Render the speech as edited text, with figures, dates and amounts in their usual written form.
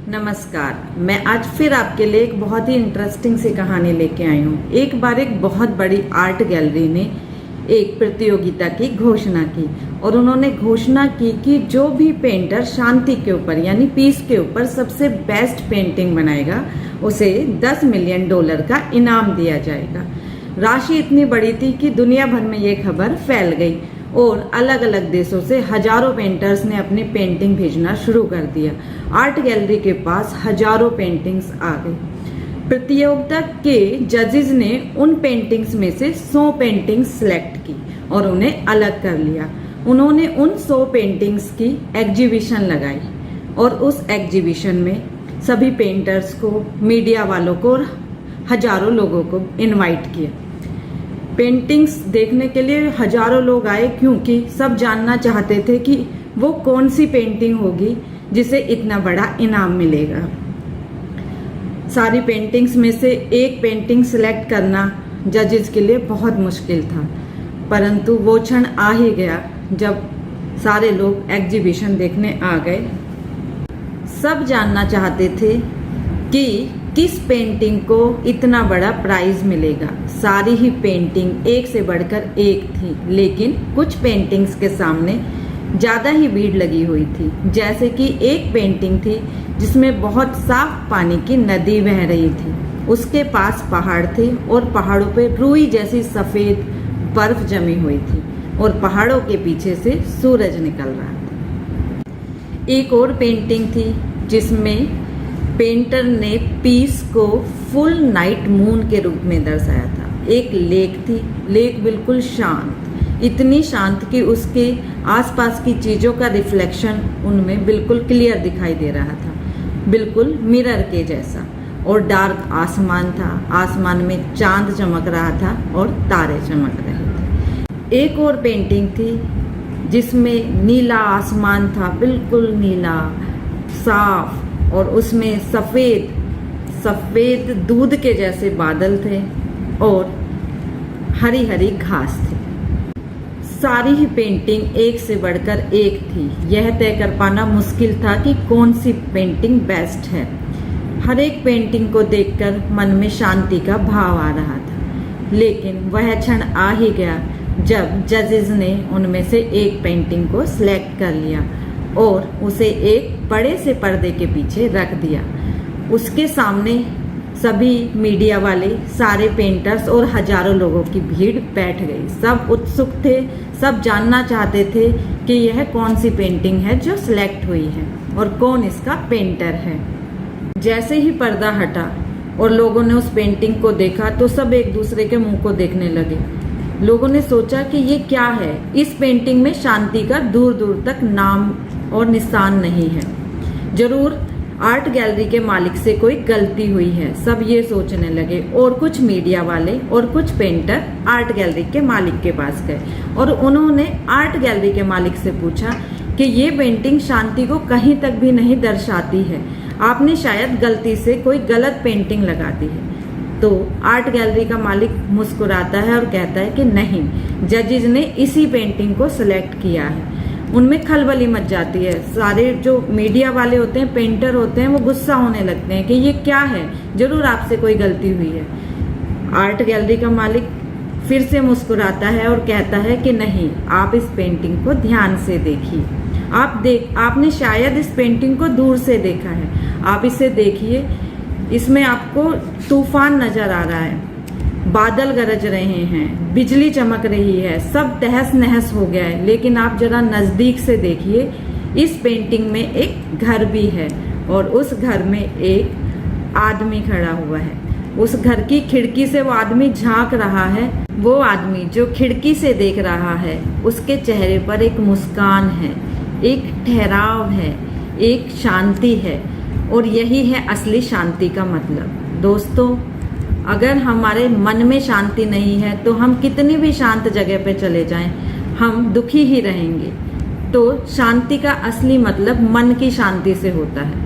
नमस्कार। मैं आज फिर आपके लिए एक बहुत ही इंटरेस्टिंग सी कहानी लेके आई हूँ। एक बार एक बहुत बड़ी आर्ट गैलरी ने एक प्रतियोगिता की घोषणा की और उन्होंने घोषणा की कि जो भी पेंटर शांति के ऊपर यानी पीस के ऊपर सबसे बेस्ट पेंटिंग बनाएगा उसे $10 मिलियन का इनाम दिया जाएगा। राशि इतनी बड़ी थी कि दुनिया भर में ये खबर फैल गई और अलग अलग देशों से हजारों पेंटर्स ने अपनी पेंटिंग भेजना शुरू कर दिया। आर्ट गैलरी के पास हजारों पेंटिंग्स आ गई। प्रतियोगिता के जजेस ने उन पेंटिंग्स में से 100 पेंटिंग्स सिलेक्ट की और उन्हें अलग कर लिया। उन्होंने उन 100 पेंटिंग्स की एग्जीबिशन लगाई और उस एग्जीबिशन में सभी पेंटर्स को, मीडिया वालों को और हजारों लोगों को इनवाइट किया। पेंटिंग्स देखने के लिए हजारों लोग आए क्योंकि सब जानना चाहते थे कि वो कौन सी पेंटिंग होगी जिसे इतना बड़ा इनाम मिलेगा। सारी पेंटिंग्स में से एक पेंटिंग सिलेक्ट करना जजेस के लिए बहुत मुश्किल था, परंतु वो क्षण आ ही गया जब सारे लोग एग्जीबिशन देखने आ गए। सब जानना चाहते थे कि किस पेंटिंग को इतना बड़ा प्राइज मिलेगा। सारी ही पेंटिंग एक से बढ़कर एक थी, लेकिन कुछ पेंटिंग्स के सामने ज़्यादा ही भीड़ लगी हुई थी। जैसे कि एक पेंटिंग थी जिसमें बहुत साफ पानी की नदी बह रही थी, उसके पास पहाड़ थे और पहाड़ों पे रुई जैसी सफ़ेद बर्फ जमी हुई थी और पहाड़ों के पीछे से सूरज निकल रहा था। एक और पेंटिंग थी जिसमें पेंटर ने पीस को फुल नाइट मून के रूप में दर्शाया था। एक लेक थी, लेक बिल्कुल शांत, इतनी शांत कि उसके आसपास की चीज़ों का रिफ्लेक्शन उनमें बिल्कुल क्लियर दिखाई दे रहा था, बिल्कुल मिरर के जैसा। और डार्क आसमान था, आसमान में चांद चमक रहा था और तारे चमक रहे थे। एक और पेंटिंग थी जिसमें नीला आसमान था, बिल्कुल नीला साफ, और उसमें सफ़ेद दूध के जैसे बादल थे और हरी हरी घास थी। सारी ही पेंटिंग एक से बढ़कर एक थी। यह तय कर पाना मुश्किल था कि कौन सी पेंटिंग बेस्ट है। हर एक पेंटिंग को देखकर मन में शांति का भाव आ रहा था, लेकिन वह क्षण आ ही गया जब जजेस ने उनमें से एक पेंटिंग को सिलेक्ट कर लिया और उसे एक बड़े से पर्दे के पीछे रख दिया। उसके सामने सभी मीडिया वाले, सारे पेंटर्स और हजारों लोगों की भीड़ बैठ गई। सब उत्सुक थे, सब जानना चाहते थे कि यह कौन सी पेंटिंग है जो सिलेक्ट हुई है और कौन इसका पेंटर है। जैसे ही पर्दा हटा और लोगों ने उस पेंटिंग को देखा तो सब एक दूसरे के मुंह को देखने लगे। लोगों ने सोचा कि ये क्या है। इस पेंटिंग में शांति का दूर दूर तक नाम और निशान नहीं है। जरूर आर्ट गैलरी के मालिक से कोई गलती हुई है, सब ये सोचने लगे। और कुछ मीडिया वाले और कुछ पेंटर आर्ट गैलरी के मालिक के पास गए और उन्होंने आर्ट गैलरी के मालिक से पूछा कि ये पेंटिंग शांति को कहीं तक भी नहीं दर्शाती है, आपने शायद गलती से कोई गलत पेंटिंग लगा दी है। तो आर्ट गैलरी का मालिक मुस्कुराता है और कहता है कि नहीं, जजेस ने इसी पेंटिंग को सिलेक्ट किया है। उनमें खलबली मच जाती है। सारे जो मीडिया वाले होते हैं, पेंटर होते हैं, वो गुस्सा होने लगते हैं कि ये क्या है, जरूर आपसे कोई गलती हुई है। आर्ट गैलरी का मालिक फिर से मुस्कुराता है और कहता है कि नहीं, आप इस पेंटिंग को ध्यान से देखिए। आपने शायद इस पेंटिंग को दूर से देखा है, आप इसे देखिए। इसमें आपको तूफान नजर आ रहा है, बादल गरज रहे हैं, बिजली चमक रही है, सब तहस नहस हो गया है। लेकिन आप जरा नजदीक से देखिए, इस पेंटिंग में एक घर भी है और उस घर में एक आदमी खड़ा हुआ है। उस घर की खिड़की से वो आदमी झांक रहा है। वो आदमी जो खिड़की से देख रहा है, उसके चेहरे पर एक मुस्कान है, एक ठहराव है, एक शांति है। और यही है असली शांति का मतलब। दोस्तों, अगर हमारे मन में शांति नहीं है तो हम कितनी भी शांत जगह पे चले जाएं, हम दुखी ही रहेंगे। तो शांति का असली मतलब मन की शांति से होता है।